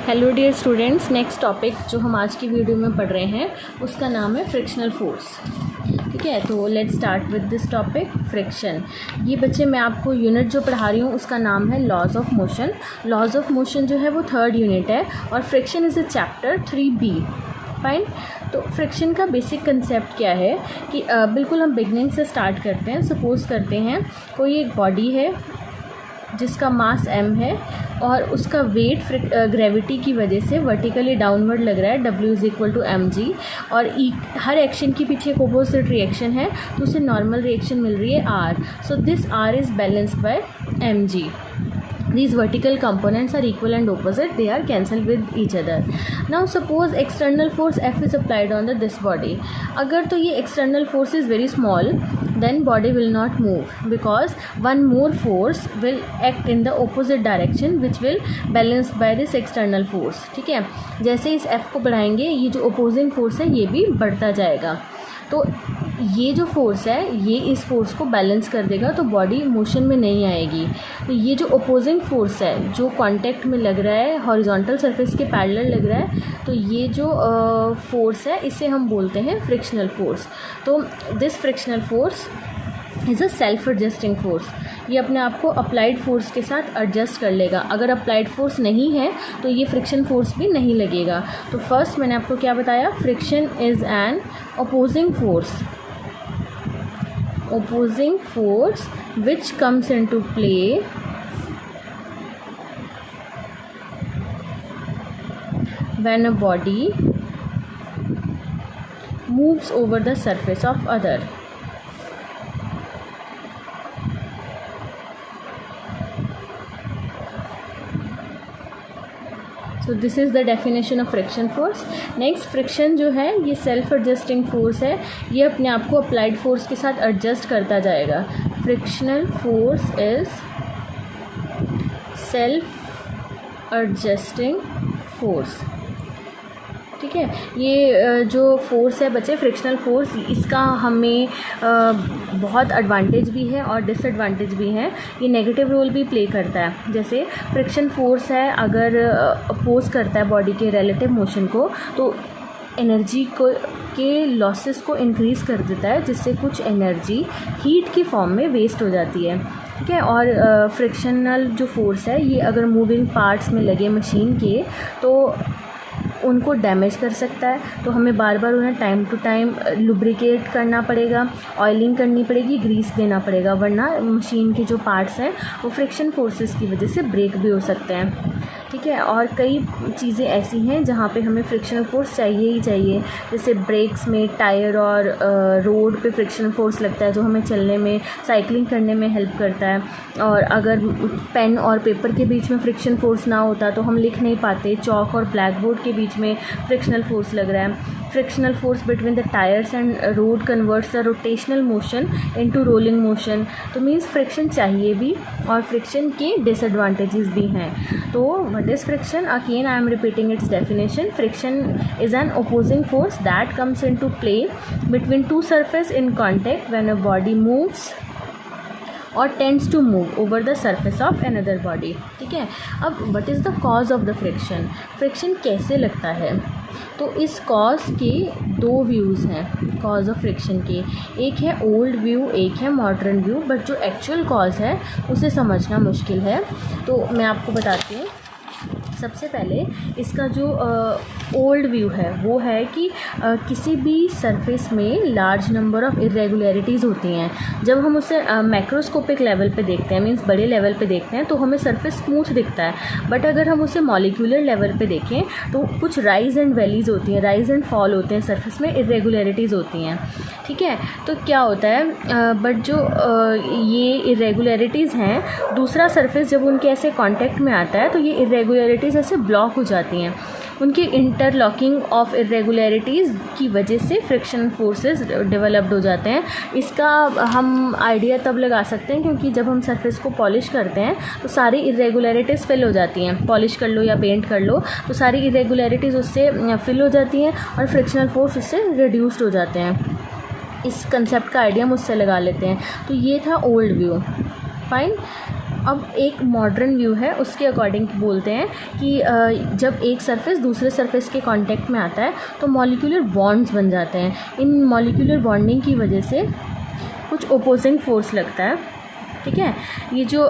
Hello dear students, next topic जो हम आज की वीडियो में पढ़ रहे हैं उसका नाम है फ्रिक्शनल फोर्स। ठीक है, तो let's start with this topic friction. ये बच्चे मैं आपको यूनिट जो पढ़ा रही हूँ उसका नाम है laws of motion. Laws of motion जो है वो 3rd यूनिट है और friction is a chapter 3B। Fine. तो फ्रिक्शन का बेसिक कंसेप्ट क्या है कि बिल्कुल हम बिगनिंग से स्टार्ट करते हैं। सपोज़ करते हैं कोई एक बॉडी है जिसका मास m है और उसका वेट ग्रेविटी की वजह से वर्टिकली डाउनवर्ड लग रहा है, W=mg, और हर एक्शन के पीछे एक अपोजिट रिएक्शन है तो उसे नॉर्मल रिएक्शन मिल रही है r। So this r is balanced bye mg। These vertical components are equal and opposite, they are cancelled with each other. Now suppose external force F is applied on this body. अगर तो ये external force is very small, then body will not move because one more force will act in the opposite direction which will balanced by this external force. ठीक है, जैसे इस F को बढ़ाएंगे ये जो opposing force है ये भी बढ़ता जाएगा, तो ये जो फोर्स है ये इस फोर्स को बैलेंस कर देगा तो बॉडी मोशन में नहीं आएगी। तो ये जो अपोजिंग फोर्स है जो कांटेक्ट में लग रहा है, हॉरिजॉन्टल सरफेस के पैरेलल लग रहा है, तो ये जो फोर्स है इसे हम बोलते हैं फ्रिक्शनल फोर्स। तो this frictional force is a self adjusting force. ये अपने आप को अप्लाइड फोर्स के साथ एडजस्ट कर लेगा। अगर अप्लाइड फोर्स नहीं है तो ये फ्रिक्शन फोर्स भी नहीं लगेगा। तो फर्स्ट मैंने आपको क्या बताया, friction is an opposing force which comes into play when a body moves over the surface of other. So this is the definition of friction force. Next, friction जो है ये सेल्फ एडजस्टिंग फोर्स है, ये अपने आप को applied force के साथ एडजस्ट करता जाएगा। Frictional force is self adjusting force. ठीक है, ये जो फोर्स है बच्चे फ्रिक्शनल फोर्स, इसका हमें बहुत एडवांटेज भी है और डिसएडवांटेज भी है। ये नेगेटिव रोल भी प्ले करता है। जैसे फ्रिक्शन फोर्स है अगर अपोज करता है बॉडी के रिलेटिव मोशन को तो एनर्जी को के लॉसेस को इंक्रीज़ कर देता है, जिससे कुछ एनर्जी हीट की फॉर्म में वेस्ट हो जाती है। ठीक है, और फ्रिक्शनल जो फोर्स है ये अगर मूविंग पार्ट्स में लगे मशीन के तो उनको डैमेज कर सकता है, तो हमें बार बार उन्हें टाइम टू टाइम लुब्रिकेट करना पड़ेगा, ऑयलिंग करनी पड़ेगी, ग्रीस देना पड़ेगा, वरना मशीन के जो पार्ट्स हैं वो फ्रिक्शन फोर्सेस की वजह से ब्रेक भी हो सकते हैं। ठीक है, और कई चीज़ें ऐसी हैं जहाँ पे हमें फ्रिक्शनल फोर्स चाहिए ही चाहिए, जैसे ब्रेक्स में, टायर और रोड पे फ्रिक्शनल फोर्स लगता है जो हमें चलने में, साइकिलिंग करने में हेल्प करता है। और अगर पेन और पेपर के बीच में फ्रिक्शन फोर्स ना होता तो हम लिख नहीं पाते। चॉक और ब्लैक बोर्ड के बीच में फ्रिक्शनल फोर्स लग रहा है। Frictional force between the tyres and road converts the rotational motion into rolling motion. तो मीन्स फ्रिक्शन चाहिए भी और फ्रिक्शन के डिसएडवांटेजेस भी हैं। तो what is friction? Again I am repeating it's definition. Friction is an opposing force that comes into play between two surfaces in contact when a body moves or tends to move over the surface of another body. ठीक है, अब what is the cause of the friction? Friction कैसे लगता है? तो इस cause के 2 views हैं कॉज ऑफ फ्रिक्शन के। एक है ओल्ड व्यू, एक है मॉडर्न व्यू, बट जो एक्चुअल कॉज है उसे समझना मुश्किल है। तो मैं आपको बताती हूँ। सबसे पहले इसका जो ओल्ड व्यू है वो है कि किसी भी सरफेस में लार्ज नंबर ऑफ़ इरेगुलरिटीज़ होती हैं। जब हम उसे मैक्रोस्कोपिक लेवल पे देखते हैं, मींस बड़े लेवल पे देखते हैं, तो हमें सरफेस स्मूथ दिखता है। बट अगर हम उसे मॉलिक्यूलर लेवल पे देखें तो कुछ राइज एंड वैलीज़ होती हैं, राइज एंड फॉल होते हैं, सरफेस में इरेगुलरिटीज़ होती हैं। ठीक है, तो क्या होता है बट जो ये इरेगुलरिटीज़ हैं, दूसरा सरफेस जब उनके ऐसे कॉन्टेक्ट में आता है तो ये इरेगुलरिटीज़ ऐसे ब्लॉक हो जाती हैं। उनकी इंटरलॉकिंग ऑफ इरेगुलरिटीज़ की वजह से फ्रिक्शन फोर्सेस डेवलप्ड हो जाते हैं। इसका हम आइडिया तब लगा सकते हैं क्योंकि जब हम सरफेस को पॉलिश करते हैं तो सारी इरेगुलरिटीज़ फिल हो जाती हैं। पॉलिश कर लो या पेंट कर लो तो सारी इरेगुलरिटीज़ उससे फिल हो जाती हैं और फ्रिक्शनल फोर्स उससे रिड्यूस्ड हो जाते हैं। इस कंसेप्ट का आइडिया हम उससे लगा लेते हैं। तो ये था ओल्ड व्यू। फाइन। अब एक मॉडर्न व्यू है, उसके अकॉर्डिंग बोलते हैं कि जब एक सरफेस दूसरे सरफेस के कांटेक्ट में आता है तो मॉलिक्यूलर बॉन्ड्स बन जाते हैं। इन मॉलिक्यूलर बॉन्डिंग की वजह से कुछ ओपोजिंग फोर्स लगता है, ठीक है। ये जो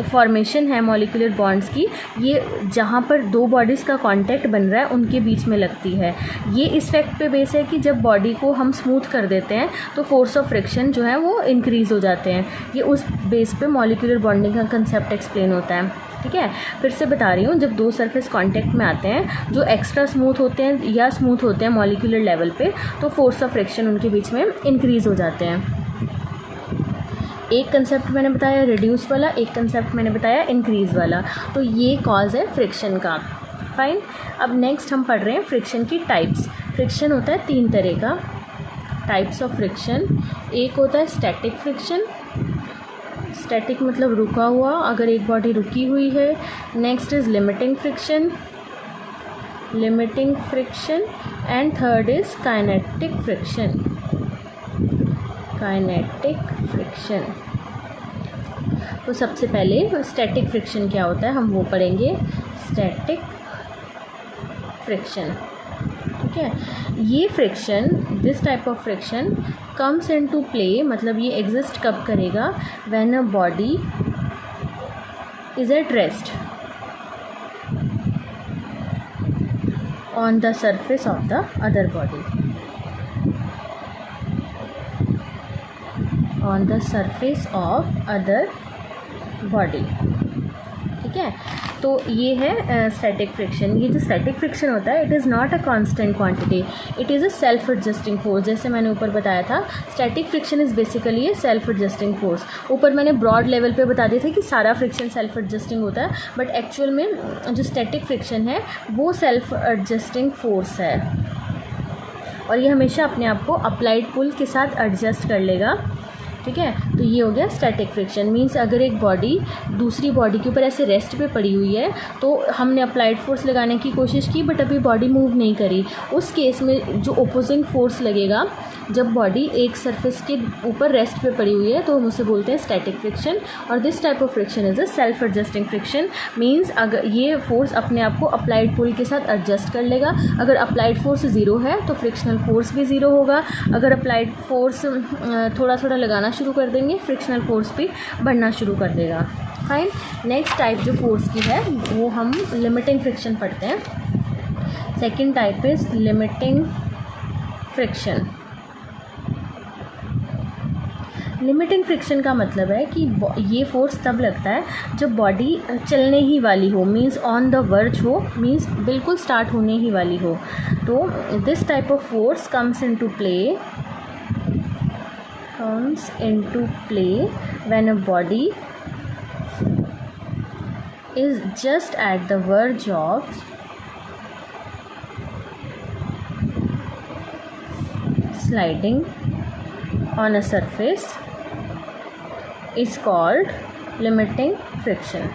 फॉर्मेशन है मॉलिक्यूलर बॉन्ड्स की, ये जहाँ पर दो बॉडीज़ का कांटेक्ट बन रहा है उनके बीच में लगती है। ये इस फैक्ट पे बेस है कि जब बॉडी को हम स्मूथ कर देते हैं तो फोर्स ऑफ फ्रिक्शन जो है वो इंक्रीज़ हो जाते हैं। ये उस बेस पे मॉलिक्यूलर बॉन्डिंग का कंसेप्ट एक्सप्लेन होता है, ठीक है। फिर से बता रही हूँ, जब दो सरफेस कांटेक्ट में आते हैं जो एक्स्ट्रा स्मूथ होते हैं या स्मूथ होते हैं मॉलिक्यूलर लेवल पे, तो फोर्स ऑफ फ्रिक्शन उनके बीच में इंक्रीज़ हो जाते हैं। एक कंसेप्ट मैंने बताया रिड्यूस वाला, एक कंसेप्ट मैंने बताया इंक्रीज़ वाला। तो ये कॉज है फ्रिक्शन का। फाइन। अब नेक्स्ट हम पढ़ रहे हैं फ्रिक्शन की टाइप्स। फ्रिक्शन होता है 3 तरह का, टाइप्स ऑफ फ्रिक्शन। एक होता है स्टैटिक फ्रिक्शन, स्टैटिक मतलब रुका हुआ, अगर एक बॉडी रुकी हुई है। Next is limiting friction, limiting friction. And third is kinetic friction, kinetic friction. तो सबसे पहले स्टैटिक फ्रिक्शन क्या होता है हम वो पढ़ेंगे। स्टैटिक फ्रिक्शन, ठीक है। ये friction, this type of friction comes into play, मतलब ये एग्जिस्ट कब करेगा, when a body is at rest on the surface of the other body, on the surface of other body, ठीक है। तो ये है स्टैटिक फ्रिक्शन। ये जो स्टैटिक फ्रिक्शन होता है, it is not a constant quantity, it is a self adjusting force. जैसे मैंने ऊपर बताया था, static friction is basically A self adjusting force. ऊपर मैंने ब्रॉड लेवल पे बता दिया था कि सारा फ्रिक्शन सेल्फ एडजस्टिंग होता है, बट एक्चुअल में जो स्टैटिक फ्रिक्शन है वो सेल्फ एडजस्टिंग फोर्स है, और ये हमेशा अपने आप को अप्लाइड पुल के साथ एडजस्ट कर लेगा, ठीक है। तो ये हो गया स्टैटिक फ्रिक्शन। मींस अगर एक बॉडी दूसरी बॉडी के ऊपर ऐसे रेस्ट पे पड़ी हुई है तो हमने अप्लाइड फोर्स लगाने की कोशिश की बट अभी बॉडी मूव नहीं करी, उस केस में जो ओपोजिंग फोर्स लगेगा जब बॉडी एक सरफेस के ऊपर रेस्ट पे पड़ी हुई है तो हम उसे बोलते हैं स्टैटिक फ्रिक्शन। और this type of friction is a self adjusting friction. Means अगर ये फोर्स अपने आप को अप्लाइड पुल के साथ एडजस्ट कर लेगा। अगर अप्लाइड फोर्स ज़ीरो है तो फ्रिक्शनल फोर्स भी ज़ीरो होगा। अगर अप्लाइड फोर्स थोड़ा थोड़ा लगाना शुरू कर देंगे, फ्रिक्शनल फोर्स भी बढ़ना शुरू कर देगा। फाइन। नेक्स्ट टाइप जो फोर्स की है वो हम लिमिटिंग फ्रिक्शन पढ़ते हैं। Second type is limiting friction. Limiting friction का मतलब है कि ये फोर्स तब लगता है जब बॉडी चलने ही वाली हो, मींस ऑन द वर्ज हो, मींस बिल्कुल स्टार्ट होने ही वाली हो। तो this type of force comes into play when a body is just at the verge of sliding on a surface is called limiting friction.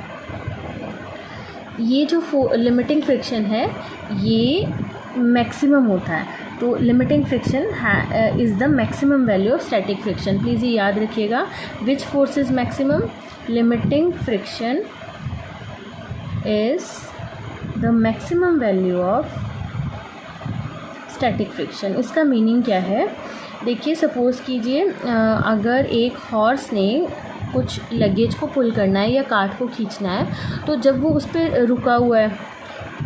ये जो लिमिटिंग फ्रिक्शन है ये मैक्सिमम होता है। तो limiting friction is the maximum value of static friction. Please ये याद रखिएगा। Which force is maximum? Limiting friction is the maximum value of static friction. इसका मीनिंग क्या है? देखिए, सपोज़ कीजिए अगर एक हॉर्स ने कुछ लगेज को पुल करना है या कार्ट को खींचना है, तो जब वो उस पर रुका हुआ है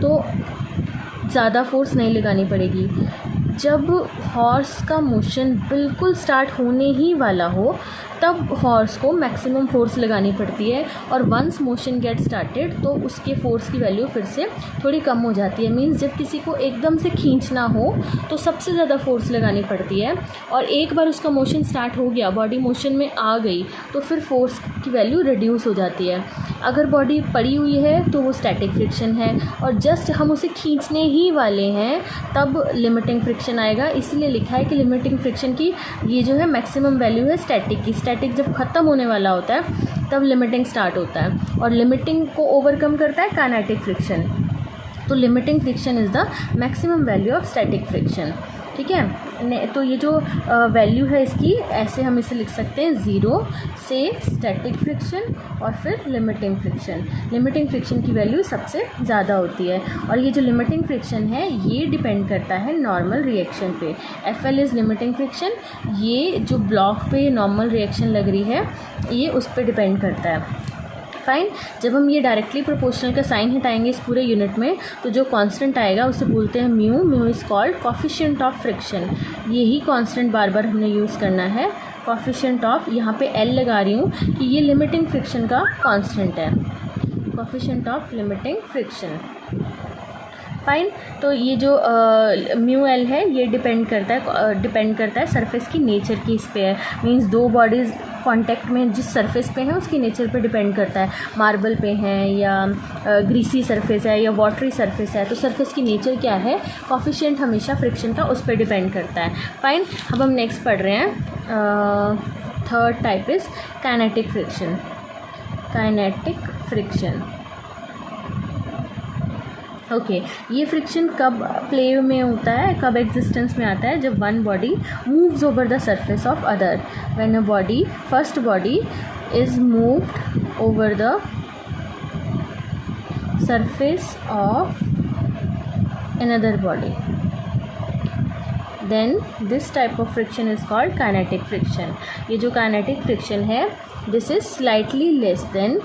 तो ज़्यादा फोर्स नहीं लगानी पड़ेगी। जब हॉर्स का मोशन बिल्कुल स्टार्ट होने ही वाला हो तब हॉर्स को मैक्सिमम फोर्स लगानी पड़ती है, और वंस मोशन गेट स्टार्टेड तो उसके फोर्स की वैल्यू फिर से थोड़ी कम हो जाती है। मींस जब किसी को एकदम से खींचना हो तो सबसे ज़्यादा फोर्स लगानी पड़ती है, और एक बार उसका मोशन स्टार्ट हो गया, बॉडी मोशन में आ गई, तो फिर फोर्स की वैल्यू रिड्यूस हो जाती है। अगर बॉडी पड़ी हुई है तो वो स्टैटिक फ्रिक्शन है, और जस्ट हम उसे खींचने ही वाले हैं तब लिमिटिंग फ्रिक्शन आएगा। इसलिए लिखा है कि लिमिटिंग फ्रिक्शन की ये जो है मैक्सिमम वैल्यू है स्टैटिक की। स्टैटिक जब ख़त्म होने वाला होता है तब लिमिटिंग स्टार्ट होता है, और लिमिटिंग को ओवरकम करता है काइनेटिक फ्रिक्शन। तो limiting friction is the maximum value of static friction. ठीक है। तो ये जो वैल्यू है इसकी, ऐसे हम इसे लिख सकते हैं 0 से स्टैटिक फ्रिक्शन और फिर लिमिटिंग फ्रिक्शन। लिमिटिंग फ्रिक्शन की वैल्यू सबसे ज़्यादा होती है, और ये जो लिमिटिंग फ्रिक्शन है ये डिपेंड करता है नॉर्मल रिएक्शन पे। FL is limiting friction. ये जो ब्लॉक पे नॉर्मल रिएक्शन लग रही है ये उस पर डिपेंड करता है। फाइन। जब हम ये डायरेक्टली प्रोपोर्शनल का साइन हटाएंगे इस पूरे यूनिट में, तो जो कांस्टेंट आएगा उसे बोलते हैं mu. Mu is called coefficient of friction. यही कांस्टेंट बार बार हमने यूज़ करना है, कोफिशिएंट ऑफ। यहाँ पे L लगा रही हूँ कि ये लिमिटिंग फ्रिक्शन का कांस्टेंट है, coefficient of limiting friction. Fine. तो ये जो म्यू एल है ये डिपेंड करता है सरफेस की नेचर की इस पे है। मींस दो बॉडीज़ कांटेक्ट में जिस सरफेस पे हैं उसकी नेचर पे डिपेंड करता है। मार्बल पे हैं या ग्रीसी सरफेस है या वाटरी सरफेस है, तो सरफेस की नेचर क्या है, कोफिशिएंट हमेशा फ्रिक्शन का उस पर डिपेंड करता है। फाइन। अब हम नेक्स्ट पढ़ रहे हैं, third type is kinetic friction. Kinetic friction, okay. ये फ्रिक्शन कब प्ले में होता है, कब एग्जिस्टेंस में आता है, जब one body moves over the surface of other. When a body, first body is moved over the surface of another body, then this type of friction is called kinetic friction. ये जो kinetic friction है this is slightly less than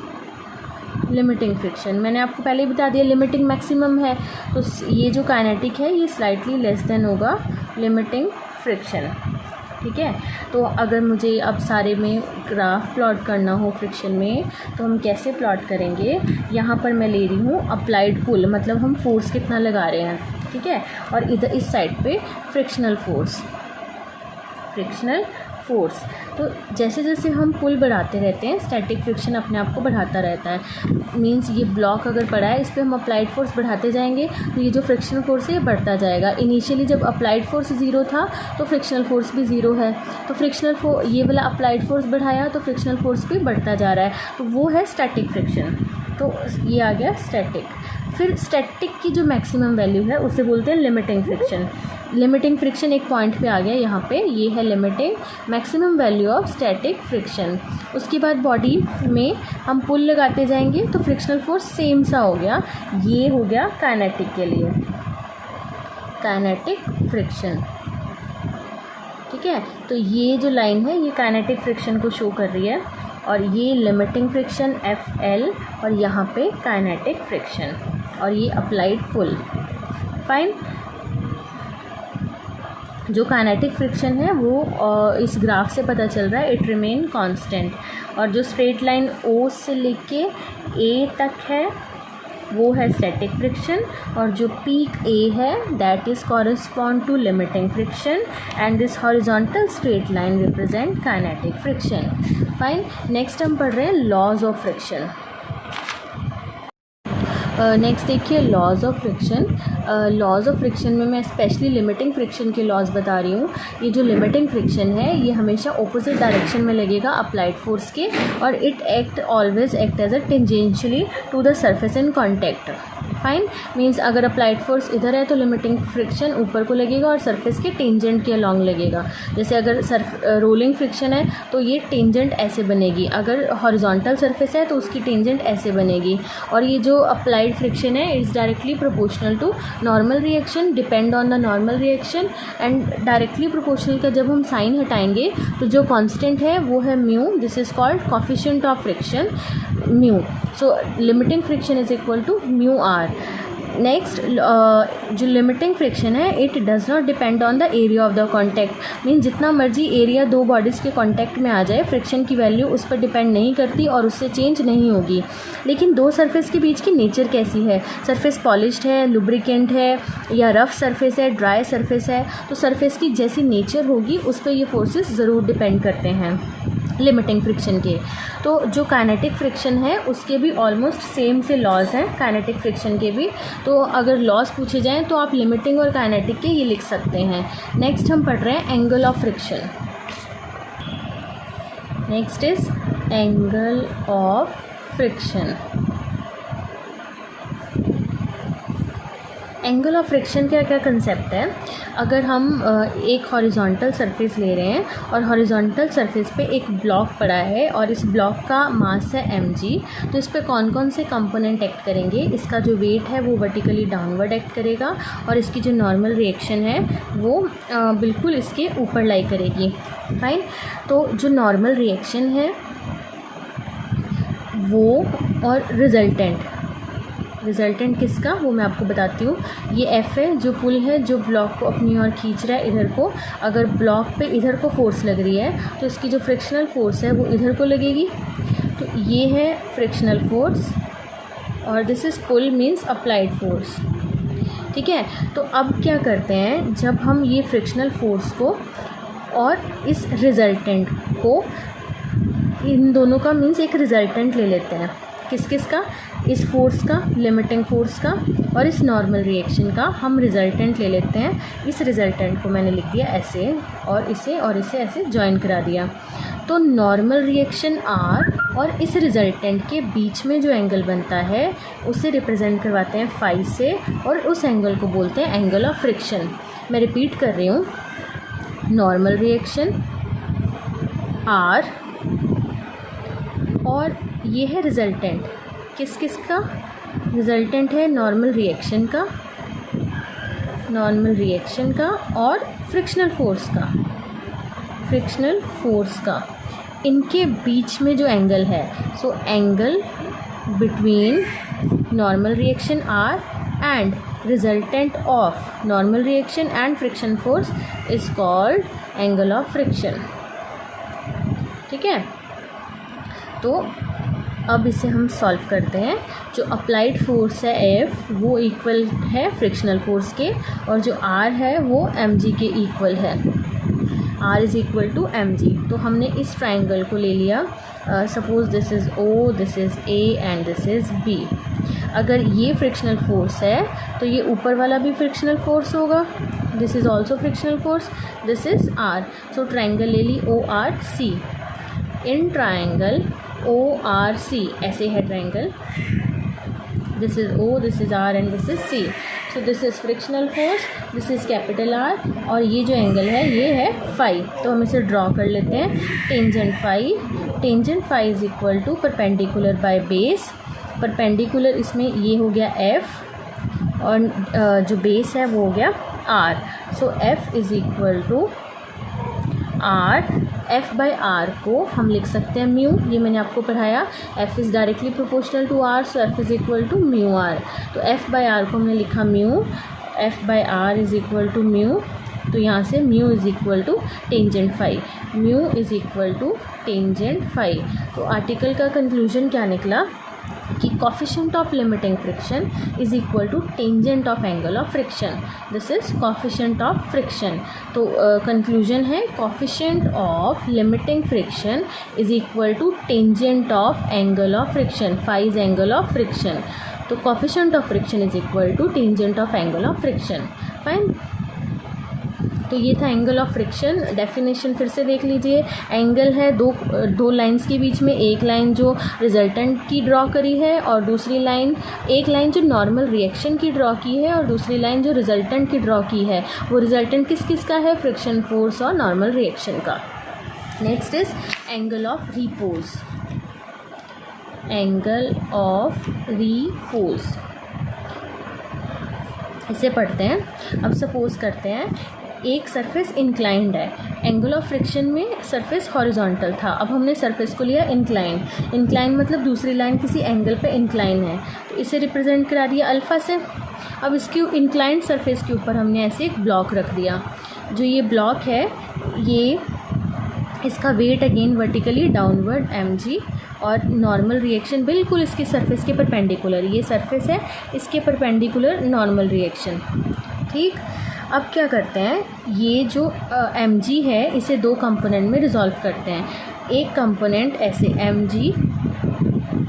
limiting friction. मैंने आपको पहले ही बता दिया limiting maximum है, तो ये जो काइनेटिक है ये स्लाइटली लेस देन होगा लिमिटिंग फ्रिक्शन। ठीक है। तो अगर मुझे अब सारे में ग्राफ प्लॉट करना हो फ्रिक्शन में, तो हम कैसे प्लॉट करेंगे। यहाँ पर मैं ले रही हूँ अप्लाइड पुल, मतलब हम फोर्स कितना लगा रहे हैं, ठीक है। और इधर इस साइड पे फ्रिक्शनल फोर्स, फ्रिक्शनल फोर्स। तो जैसे जैसे हम पुल बढ़ाते रहते हैं स्टैटिक फ्रिक्शन अपने आप को बढ़ाता रहता है। मींस ये ब्लॉक अगर पड़ा है इस पर हम अप्लाइड फोर्स बढ़ाते जाएंगे तो ये जो फ्रिक्शनल फोर्स है ये बढ़ता जाएगा। इनिशियली जब अप्लाइड फोर्स 0 था तो फ्रिक्शनल फोर्स भी 0 है, तो फ्रिक्शनल ये वाला अप्लाइड फोर्स बढ़ाया तो फ्रिक्शनल फोर्स भी बढ़ता जा रहा है, तो वो है स्टैटिक फ्रिक्शन। तो ये आ गया स्टैटिक। फिर स्टैटिक की जो मैक्सिमम वैल्यू है उसे बोलते हैं लिमिटिंग फ्रिक्शन। लिमिटिंग फ्रिक्शन एक पॉइंट पे आ गया, यहाँ पे ये है limiting maximum value of static friction. उसके बाद बॉडी में हम पुल लगाते जाएंगे तो फ्रिक्शनल फोर्स सेम सा हो गया। ये हो गया काइनेटिक के लिए, काइनेटिक फ्रिक्शन। ठीक है। तो ये जो लाइन है ये काइनेटिक फ्रिक्शन को शो कर रही है, और ये लिमिटिंग फ्रिक्शन FL, और यहाँ पे काइनेटिक फ्रिक्शन, और ये अप्लाइड पुल। फाइन। जो काइनेटिक फ्रिक्शन है वो इस ग्राफ से पता चल रहा है, इट रिमेन कांस्टेंट। और जो स्ट्रेट लाइन O से लेके A तक है वो है स्टैटिक फ्रिक्शन, और जो पीक A है that is correspond to limiting friction, and this horizontal straight line represent kinetic friction. Fine. Next हम पढ़ रहे हैं लॉज ऑफ फ्रिक्शन। नेक्स्ट देखिए laws of friction. Laws of friction में मैं स्पेशली लिमिटिंग फ्रिक्शन के laws बता रही हूँ। ये जो लिमिटिंग फ्रिक्शन है ये हमेशा ऑपोजिट डायरेक्शन में लगेगा अप्लाइड फोर्स के, और it always act as a tangentially to the surface in contact. Fine. Means अगर अप्लाइड फोर्स इधर है तो लिमिटिंग फ्रिक्शन ऊपर को लगेगा और सरफेस के टेंजेंट के अलॉन्ग लगेगा। जैसे अगर रोलिंग फ्रिक्शन है तो ये टेंजेंट ऐसे बनेगी, अगर हॉरिजॉन्टल सरफेस है तो उसकी टेंजेंट ऐसे बनेगी। और ये जो अप्लाइड फ्रिक्शन है is directly proportional to normal reaction, depend on the normal reaction, and directly proportional का जब हम साइन हटाएंगे तो जो कांस्टेंट है वो है mu. This is called coefficient of friction, mu. So limiting friction is equal to mu R. Next जो लिमिटिंग फ्रिक्शन है it does not depend on the area of the contact. Mean जितना मर्जी area दो bodies के contact में आ जाए friction की value उस पर डिपेंड नहीं करती और उससे चेंज नहीं होगी। लेकिन दो सरफेस के बीच की नेचर कैसी है, सरफेस पॉलिश्ड है, लुब्रिकेंट है, या रफ़ सरफेस है, ड्राई सरफेस है, तो सरफेस की जैसी नेचर होगी उस पर ये फोर्सेस ज़रूर डिपेंड करते हैं लिमिटिंग फ्रिक्शन के। तो जो काइनेटिक फ्रिक्शन है उसके भी ऑलमोस्ट सेम से लॉज हैं, काइनेटिक फ्रिक्शन के भी। तो अगर लॉज पूछे जाएं तो आप लिमिटिंग और काइनेटिक के ये लिख सकते हैं। नेक्स्ट हम पढ़ रहे हैं angle of friction. Next is angle of friction. Angle of friction का क्या कंसेप्ट है, अगर हम एक हॉरिजॉन्टल सरफेस ले रहे हैं और हॉरिजॉन्टल सरफेस पे एक ब्लॉक पड़ा है और इस ब्लॉक का मास है mg, तो इस पे कौन कौन से कंपोनेंट एक्ट करेंगे, इसका जो वेट है वो वर्टिकली डाउनवर्ड एक्ट करेगा और इसकी जो नॉर्मल रिएक्शन है वो बिल्कुल इसके ऊपर लाई करेगी। फाइन। तो जो नॉर्मल रिएक्शन है वो और रिज़ल्टेंट किसका वो मैं आपको बताती हूँ। ये F है जो पुल है, जो ब्लॉक को अपनी ओर खींच रहा है इधर को। अगर ब्लॉक पे इधर को फोर्स लग रही है तो इसकी जो फ्रिक्शनल फोर्स है वो इधर को लगेगी। तो ये है फ्रिक्शनल फोर्स और this is pull means applied force. ठीक है। तो अब क्या करते हैं, जब हम ये फ्रिक्शनल फोर्स को और इस रिज़ल्टेंट को, इन दोनों का मीन्स एक रिज़ल्टेंट ले लेते हैं। किस किस का, इस फोर्स का, लिमिटिंग फोर्स का और इस नॉर्मल रिएक्शन का हम रिज़ल्टेंट ले लेते हैं। इस रिज़ल्टेंट को मैंने लिख दिया ऐसे और इसे ऐसे जॉइन करा दिया। तो नॉर्मल रिएक्शन R और इस रिज़ल्टेंट के बीच में जो एंगल बनता है उसे रिप्रेजेंट करवाते हैं फाई से और उस एंगल को बोलते हैं एंगल ऑफ फ्रिक्शन। मैं रिपीट कर रही हूँ, नॉर्मल रिएक्शन R और ये है रिज़ल्टेंट। किस किस का रिज़ल्टेंट है, नॉर्मल रिएक्शन का और फ्रिक्शनल फोर्स का, इनके बीच में जो एंगल है, so angle between normal reaction R and resultant of normal reaction and friction force is called angle of friction. ठीक है। तो अब इसे हम सॉल्व करते हैं। जो अप्लाइड फोर्स है F वो इक्वल है फ्रिक्शनल फोर्स के और जो R है वो mg के इक्वल है। R is equal to mg। तो हमने इस ट्राइंगल को ले लिया, suppose this is O, this is A and this is B। अगर ये फ्रिक्शनल फोर्स है तो ये ऊपर वाला भी फ्रिक्शनल फोर्स होगा, this is also frictional force, this is R। So triangle ले ली ORC। इन ट्राइंगल ORC ऐसे है triangle, this is O, this is R and this is C। So this is frictional force, this is capital R और ये जो angle है ये है phi. तो हम इसे ड्रॉ कर लेते हैं। Tangent phi is equal to perpendicular by base. Perpendicular इसमें ये हो गया F और जो बेस है वो हो गया R। So F is equal to R। F by R को हम लिख सकते हैं म्यू, ये मैंने आपको पढ़ाया। F is directly proportional to R, so F is equal to mu R। तो F बाई R को हमने लिखा mu, F by R is equal to mu. तो यहाँ से mu is equal to tangent phi, mu is equal to tangent phi. तो article का conclusion क्या निकला कि coefficient of limiting friction is equal to tangent of angle of friction. This is coefficient of friction. तो conclusion है coefficient of limiting friction is equal to tangent of angle of friction, phi is angle of friction. तो coefficient of friction is equal to tangent of angle of friction. Fine. तो ये था angle of friction. Definition फिर से देख लीजिए। Angle है दो लाइंस के बीच में, एक लाइन जो रिजल्टेंट की ड्रॉ करी है और दूसरी लाइन, एक लाइन जो नॉर्मल रिएक्शन की ड्रॉ की है और दूसरी लाइन जो रिजल्टेंट की ड्रॉ की है। वो रिजल्टेंट किस किस का है, फ्रिक्शन फोर्स और नॉर्मल रिएक्शन का। Next is angle of repose. Angle of repose इसे पढ़ते हैं। अब सपोज करते हैं एक सरफेस इंक्लाइंड है, एंगल ऑफ फ्रिक्शन में सरफेस हॉरिजॉन्टल था, अब हमने सरफेस को लिया इंक्लाइन मतलब दूसरी लाइन किसी एंगल पे इंक्लाइन है, तो इसे रिप्रेजेंट करा दिया अल्फ़ा से। अब इसके इंक्लाइंड सरफेस के ऊपर हमने ऐसे एक ब्लॉक रख दिया। जो ये ब्लॉक है ये इसका weight again vertically downward mg और नॉर्मल रिएक्शन बिल्कुल इसकी सरफेस के परपेंडिकुलर, ये सरफेस है इसके परपेंडिकुलर नॉर्मल रिएक्शन। ठीक। अब क्या करते हैं, ये जो mg है इसे दो कंपोनेंट में रिजॉल्व करते हैं। एक कंपोनेंट ऐसे mg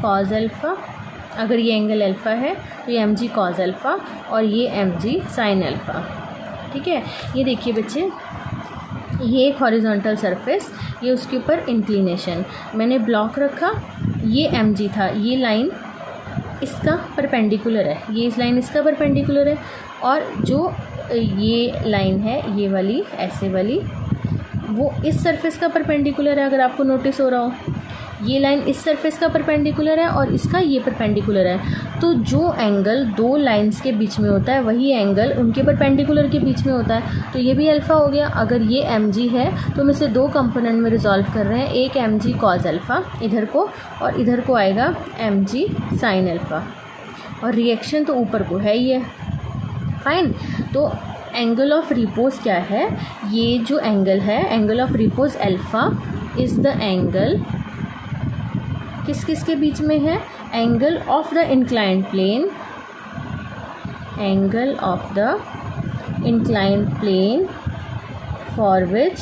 कॉज अल्फ़ा, अगर ये एंगल अल्फ़ा है तो ये mg कॉज अल्फ़ा और ये mg साइन अल्फ़ा। ठीक है। ये देखिए बच्चे, ये एक हॉरिजॉन्टल सरफेस, ये उसके ऊपर इंक्लिनेशन, मैंने ब्लॉक रखा, ये mg था, ये लाइन इसका परपेंडिकुलर है, ये इस लाइन इसका परपेंडिकुलर है और जो ये लाइन है ये वाली ऐसे वाली वो इस सरफेस का परपेंडिकुलर है, अगर आपको नोटिस हो रहा हो। ये लाइन इस सरफेस का परपेंडिकुलर है और इसका ये परपेंडिकुलर है। तो जो एंगल दो लाइंस के बीच में होता है वही एंगल उनके परपेंडिकुलर के बीच में होता है। तो ये भी अल्फ़ा हो गया। अगर ये एम जी है तो हम इसे दो कंपोनेंट में रिजॉल्व कर रहे हैं, एक एम जी कॉज अल्फ़ा इधर को और इधर को आएगा एम जी साइन अल्फ़ा, और रिएक्शन तो ऊपर को है ही है। फाइन। तो एंगल ऑफ रिपोज क्या है? ये जो एंगल है angle of repose alpha is the angle किस किस के बीच में है? Angle of the inclined plane, angle of the inclined plane for which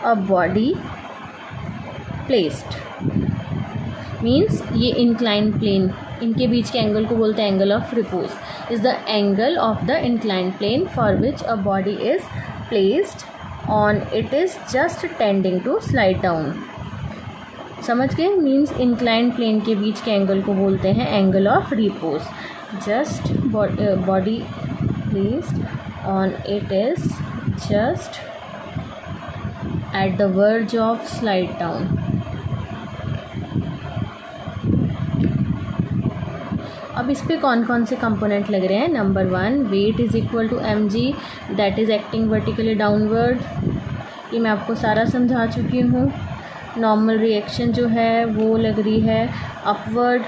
a body placed. Means ये इंक्लाइंड प्लेन इनके बीच के एंगल को बोलते हैं angle of repose. Is the angle of the inclined plane for which a body is placed on it is just tending to slide down. समझ गए? Means inclined plane के बीच के एंगल को बोलते हैं angle of repose. Just body placed on it is just at the verge of slide down. अब इस पे कौन कौन से कंपोनेंट लग रहे हैं? Number 1 weight is equal to M G that is acting vertically downward. ये मैं आपको सारा समझा चुकी हूँ। नॉर्मल रिएक्शन जो है वो लग रही है अपवर्ड।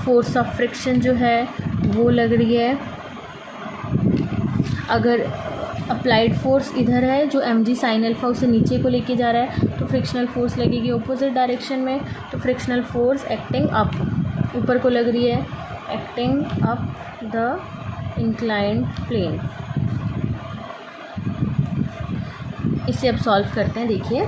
फोर्स ऑफ फ्रिक्शन जो है वो लग रही है, अगर अप्लाइड फोर्स इधर है जो एम जी साइन अल्फ़ा उसे नीचे को लेके जा रहा है तो फ्रिक्शनल फोर्स लगेगी अपोजिट डायरेक्शन में। तो फ्रिक्शनल फोर्स एक्टिंग अप ऊपर को लग रही है, acting up the inclined plane. इसे अब सॉल्व करते हैं। देखिए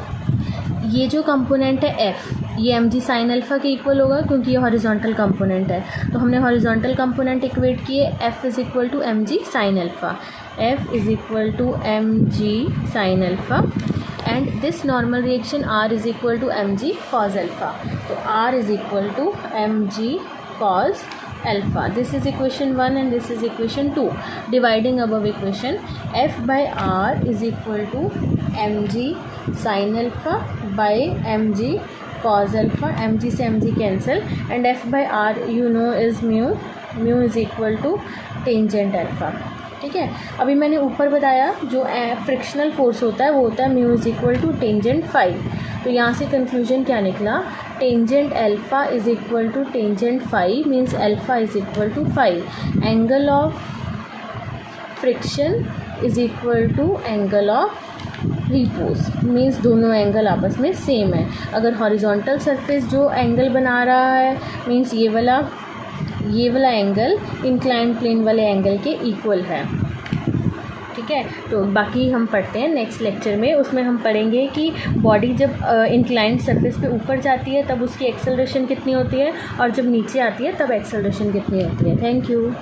ये जो कंपोनेंट है एफ़, ये एम जी साइन अल्फ़ा के इक्वल होगा क्योंकि ये हॉरिजॉन्टल कंपोनेंट है। तो हमने हॉरिजॉन्टल कंपोनेंट इक्वेट किए, F is equal to M G sine alpha, F is equal to M G sine alpha and this normal reaction R is equal to mg cos alpha. So R is equal to mg cos alpha. This is equation 1 and this is equation 2. Dividing above equation, F by R is equal to mg sin alpha by mg cos alpha. mg से mg cancel and F by R you know is mu. Mu is equal to tangent alpha. ठीक है। अभी मैंने ऊपर बताया जो frictional force होता है वो होता है mu is equal to tangent phi. तो यहाँ से कंक्लूजन क्या निकला? Tangent alpha is equal to tangent phi means alpha is equal to phi. Angle of friction is equal to angle of repose means दोनों एंगल आपस में same है। अगर हॉरिजॉन्टल सरफेस जो एंगल बना रहा है मीन्स ये वाला एंगल इंक्लाइंड प्लेन वाले एंगल के इक्वल है। ठीक है। तो बाकी हम पढ़ते हैं नेक्स्ट लेक्चर में, उसमें हम पढ़ेंगे कि बॉडी जब इंक्लाइंड सरफेस पे ऊपर जाती है तब उसकी एक्सेलरेशन कितनी होती है और जब नीचे आती है तब एक्सेलरेशन कितनी होती है। Thank you.